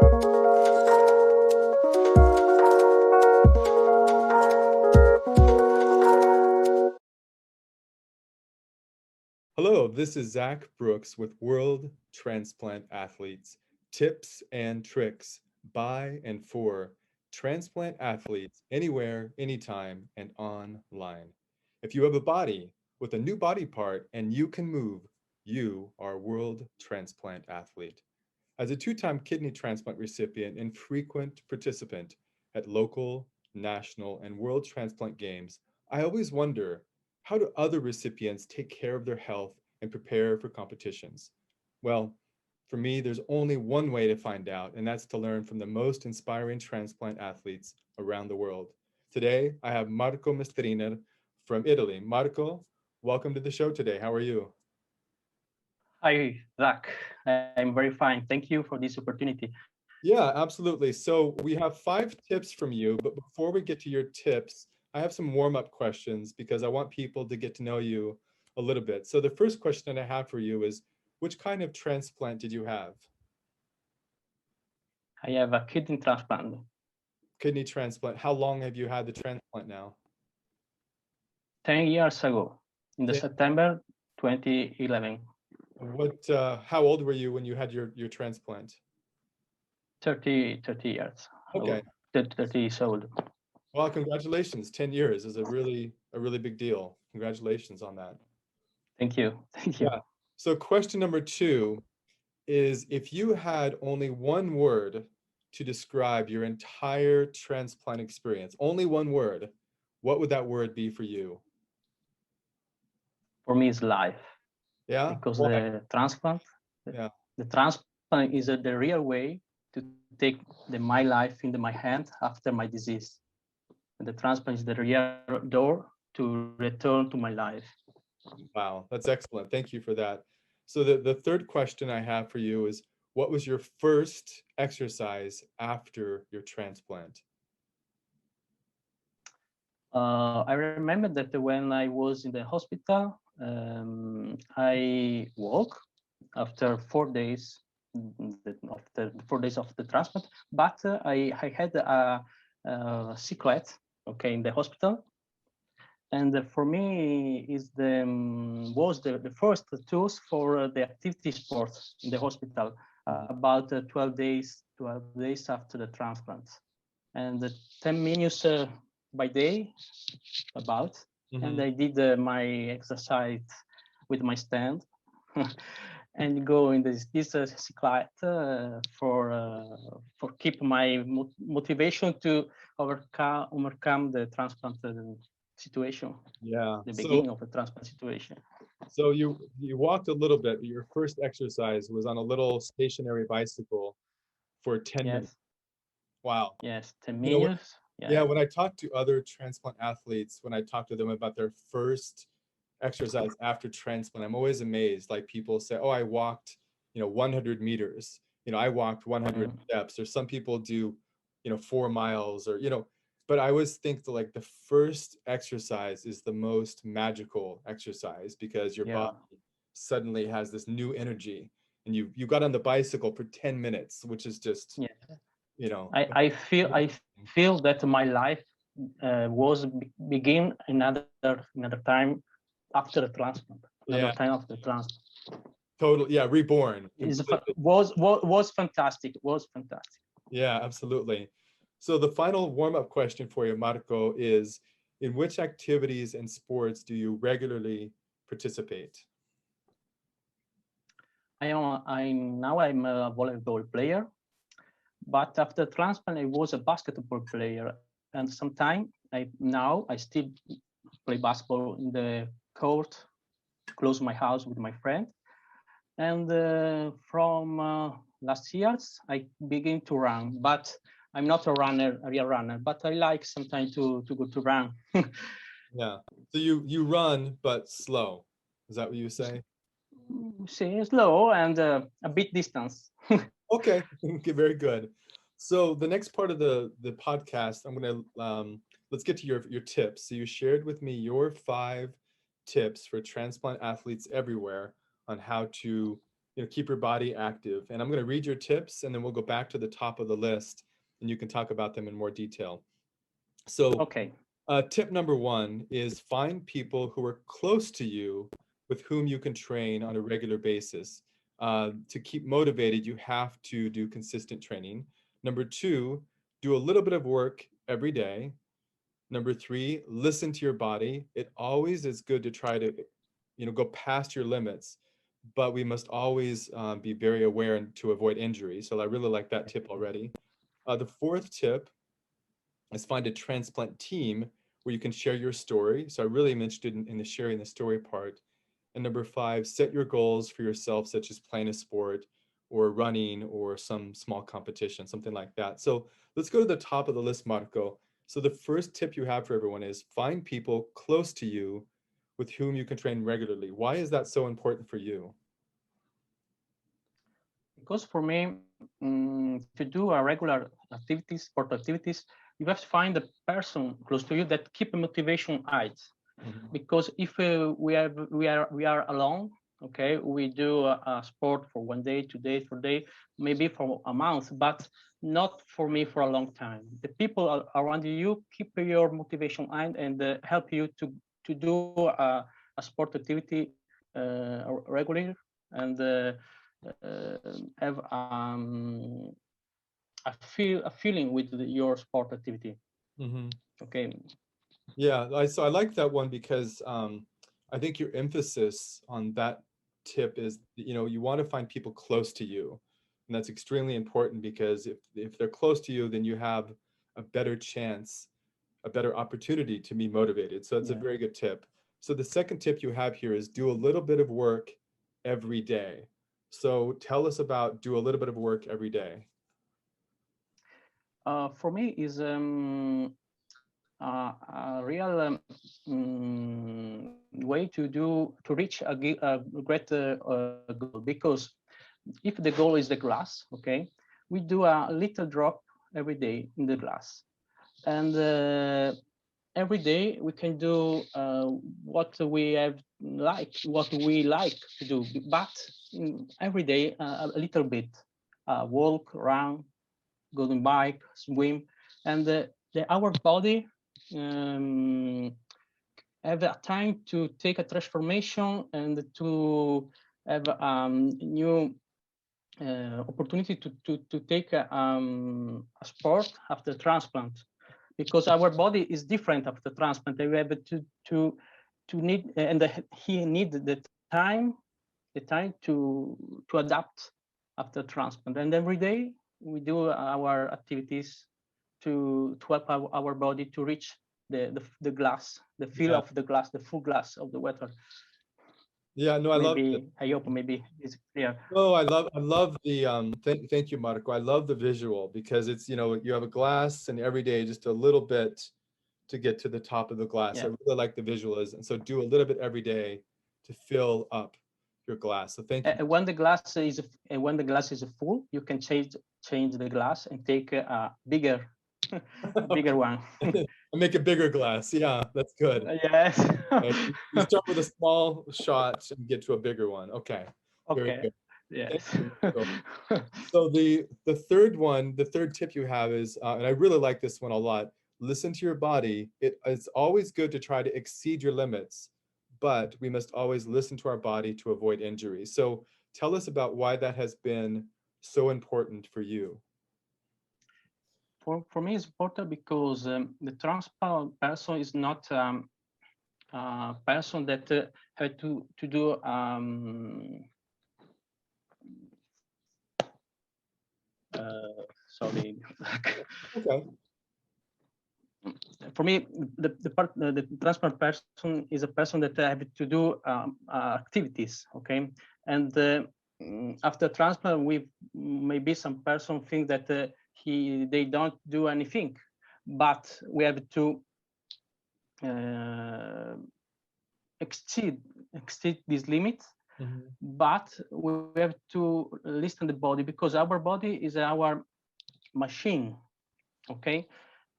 Hello, this is Zach Brooks with World Transplant Athletes, tips and tricks by and for transplant athletes anywhere, anytime, and online. If you have a body with a new body part and you can move, you are a World Transplant Athlete. As a two-time kidney transplant recipient and frequent participant at local, national, and World Transplant Games, I always wonder, how do other recipients take care of their health and prepare for competitions? Well, for me, there's only one way to find out, and that's to learn from the most inspiring transplant athletes around the world. Today, I have Marco Mestriner from Italy. Marco, welcome to the show today. How are you? Hi, Zach. I'm very fine. Thank you for this opportunity. Yeah, absolutely. So we have 5 tips from you, but before we get to your tips, I have some warm-up questions because I want people to get to know you a little bit. So the first question I have for you is, which kind of transplant did you have? I have a kidney transplant. Kidney transplant. How long have you had the transplant now? 10 years ago, in the Ten- September 2011. How old were you when you had your transplant? 30 years. Okay. 30 years old. Well, congratulations. 10 years is a really big deal. Congratulations on that. Thank you. Thank you. Yeah. So question number 2 is, if you had only one word to describe your entire transplant experience, only one word, what would that word be for you? For me, it's life. Yeah. Because Why? the transplant, Yeah. the transplant is the real way to take my life into my hand after my disease. And the transplant is the real door to return to my life. Wow, that's excellent. Thank you for that. So the third question I have for you is, what was your first exercise after your transplant? I remember that when I was in the hospital, I woke after 4 days, after 4 days of the transplant, but I had a cyclet, okay, in the hospital. And for me, is was the first tools for the activity sport in the hospital, about 12 days after the transplant. And 10 minutes by day, about. And I did my exercise with my stand and go in this cyclette for keep my motivation to overcome the transplant situation. Yeah. The beginning of the transplant situation. So you walked a little bit, but your first exercise was on a little stationary bicycle for 10 minutes. Wow. Yes, 10 minutes. Yeah, when I talk to other transplant athletes, when I talk to them about their first exercise after transplant, I'm always amazed. Like, people say, oh, I walked, 100 meters. I walked 100 steps, or some people do, 4 miles, or, but I always think that, like, the first exercise is the most magical exercise, because your body suddenly has this new energy, and you got on the bicycle for 10 minutes, which is just, I feel that my life was begin another time after the transplant. Another time after the transplant. Totally, yeah, reborn. Was fantastic. Was fantastic. Yeah, absolutely. So the final warm-up question for you, Marco, is, in which activities and sports do you regularly participate? I'm a volleyball player, but after transplant I was a basketball player, and sometimes I still play basketball in the court close to my house with my friend. And from last years I begin to run, but I'm not a real runner, but I like sometimes to go to run. Yeah. So you run, but slow. Is that what you say? Say slow and a bit distance. Okay. Okay, very good. So the next part of the podcast, I'm gonna let's get to your tips. So you shared with me your 5 tips for transplant athletes everywhere on how to keep your body active. And I'm going to read your tips, and then we'll go back to the top of the list, and you can talk about them in more detail. So, Okay. Tip number 1 is find people who are close to you with whom you can train on a regular basis. To keep motivated, you have to do consistent training. Number 2, do a little bit of work every day. Number 3, listen to your body. It always is good to try to, go past your limits, but we must always be very aware and to avoid injury. So I really like that tip already. The 4th tip is find a transplant team where you can share your story. So I really am interested in the sharing the story part. And number 5, set your goals for yourself, such as playing a sport or running or some small competition, something like that. So let's go to the top of the list, Marco. So the first tip you have for everyone is find people close to you with whom you can train regularly. Why is that so important for you? Because for me, to do a regular activities, sport activities, you have to find a person close to you that keep a motivation high. Mhm. Because if we are alone, okay, we do a sport for 1 day, 2 days, 4 days, maybe for a month, but not for me for a long time. The people around you keep your motivation high and help you to do a sport activity regularly and have a feeling with your sport activity. Mm-hmm. Okay. Yeah, so I like that one because I think your emphasis on that tip is, you want to find people close to you. And that's extremely important because if they're close to you, then you have a better chance, a better opportunity to be motivated. So that's a very good tip. So the second tip you have here is do a little bit of work every day. So tell us about do a little bit of work every day. For me is a real way to reach a great goal, because if the goal is the glass, okay, we do a little drop every day in the glass, and every day we can do what we like to do, but every day a little bit, walk around, go on bike, swim, and our body have a time to take a transformation and to have new opportunity to take a sport after transplant, because our body is different after transplant. We have to need, and he need the time to adapt after transplant. And every day we do our activities to help our body to reach the glass, the feel of the glass, the full glass of the water. Yeah, no, I love it. I hope maybe it's clear. Oh, I love the thank you, Marco. I love the visual because it's, you have a glass and every day just a little bit to get to the top of the glass. I really like the visuals. And so do a little bit every day to fill up your glass. So thank you. When the glass is full, you can change the glass and take a bigger bigger one. Make a bigger glass. Yeah, that's good. Yes. Okay. You start with a small shot and get to a bigger one. Okay. Very Okay. good. Yes. So the third tip you have is, and I really like this one a lot, listen to your body. It's always good to try to exceed your limits, but we must always listen to our body to avoid injury. So tell us about why that has been so important for you. For me, it's important because the transplant person is not a person that had to do sorry. Okay. For me, the transplant person is a person that have to do activities, okay? And after transplant, we maybe some person think that they don't do anything, but we have to exceed this limit. Mm-hmm. But we have to listen to the body, because our body is our machine, okay?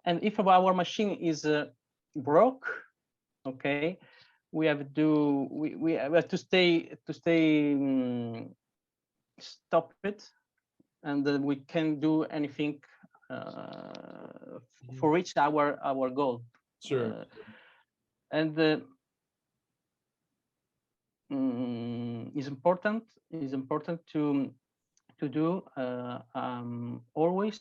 And if our machine is broke, okay, we have to stay stop it, and then we can do anything for reach our goal. Sure. And is important to do always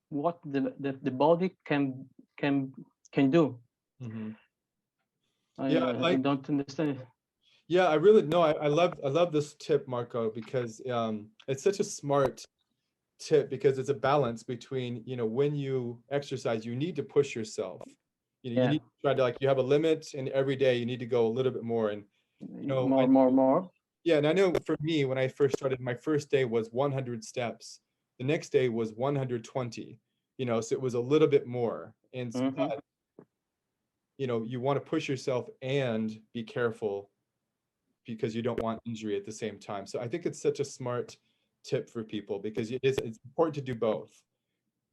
what the body can do. Yeah, I don't understand. yeah, I really no, I love this tip, Marco, because it's such a smart tip because it's a balance between, you know, when you exercise, you need to push yourself. You know, you Yeah, need to try to, like, you have a limit, and every day you need to go a little bit more. And you know, more. yeah, and I know for me, when I first started, my first day was 100 steps. The next day was 120, you know, so it was a little bit more. And but, you know, you want to push yourself and be careful because you don't want injury at the same time. So I think it's such a smart tip for people because it's important to do both.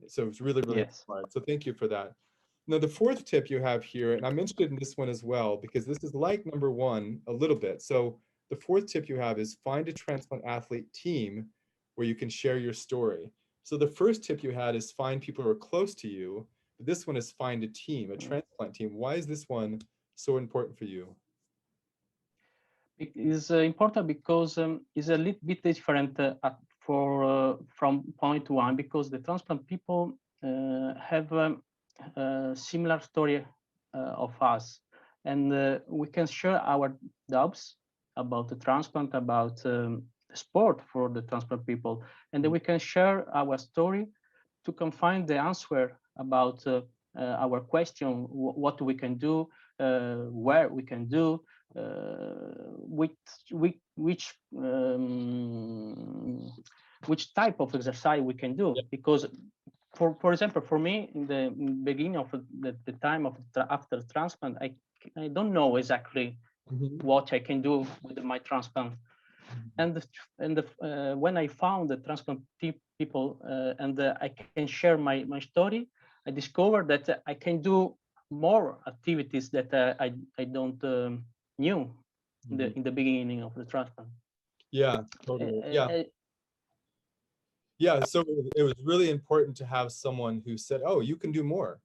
So it's really, really Yes. smart. So thank you for that. Now, the fourth tip you have here, and I'm interested in this one as well, because this is like number one a little bit. So the fourth tip you have is find a transplant athlete team where you can share your story. So the first tip you had is find people who are close to you. But this one is find a team, a transplant team. Why is this one so important for you? It is important because it's a little bit different from point one, because the transplant people have a similar story of us, and we can share our doubts about the transplant, about sport for the transplant people, and then we can share our story to can find the answer about our question, what we can do, where we can do, which which which type of exercise we can do. Because for example, for me, in the beginning of the time of after transplant, I don't know exactly what I can do with my transplant. And when I found the transplant people and I can share my story, I discovered that I can do more activities that I don't knew in the beginning of the transplant. Yeah, totally. Yeah. Yeah, so it was really important to have someone who said, "Oh, you can do more.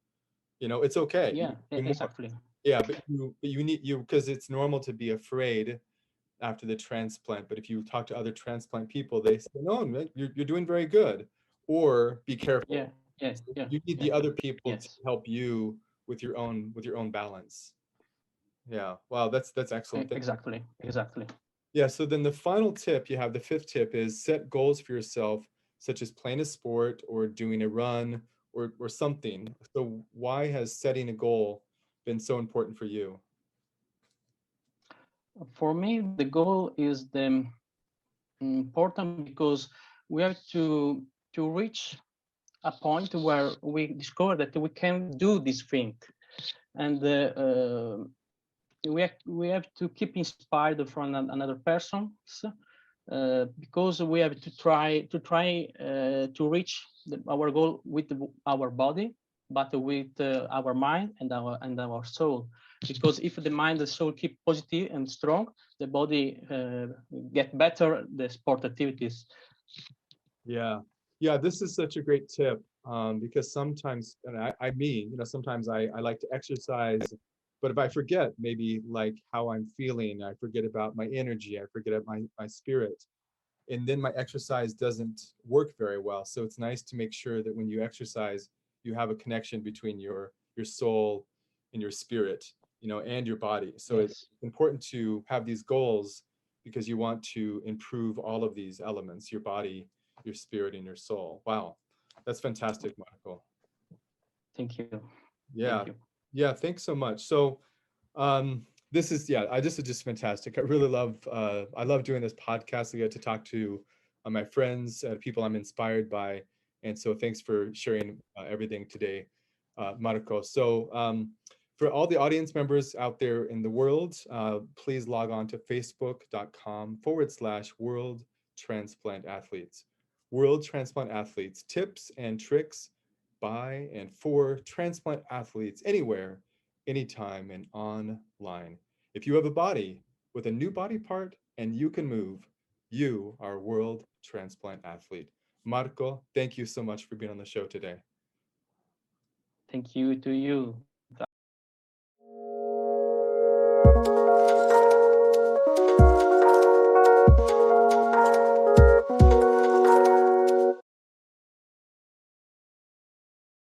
You know, it's okay. You Yeah, can do more." exactly. Yeah, but you need you because it's normal to be afraid after the transplant. But if you talk to other transplant people, they say, "No, man, you're doing very good," or "Be careful." Yeah, yeah, So yeah, you need yeah. the other people to Yes, help you with your own balance. Yeah. Wow, that's excellent. exactly. Yeah, so then the final tip you have, the fifth tip is set goals for yourself, such as playing a sport or doing a run or something. So why has setting a goal been so important for you? For me, the goal is the important because we have to reach a point where we discover that we can do this thing, and we have to keep inspired from another person, because we have to try to reach our goal with our body, but with our mind and our soul. Because if the mind and soul keep positive and strong, the body get better the sport activities. Yeah. Yeah, this is such a great tip because sometimes, and I mean, you know, sometimes I like to exercise, but if I forget maybe like how I'm feeling, I forget about my energy, I forget about my spirit, and then my exercise doesn't work very well. So it's nice to make sure that when you exercise, you have a connection between your soul and your spirit, you know, and your body. So it's Yes, important to have these goals because you want to improve all of these elements, your body, your spirit, and your soul. Wow, that's fantastic, Michael. thank you. Thank Yeah, you. yeah, thanks so much. So this is yeah, this is just fantastic. I love doing this podcast. I get to talk to my friends, people I'm inspired by, and so thanks for sharing everything today, Marco. So for all the audience members out there in the world, please log on to facebook.com/World Transplant Athletes. World Transplant Athletes, tips and tricks by and for transplant athletes anywhere, anytime, and online. If you have a body with a new body part and you can move, You are a world transplant athlete. Marco, thank you so much for being on the show today. Thank you to you.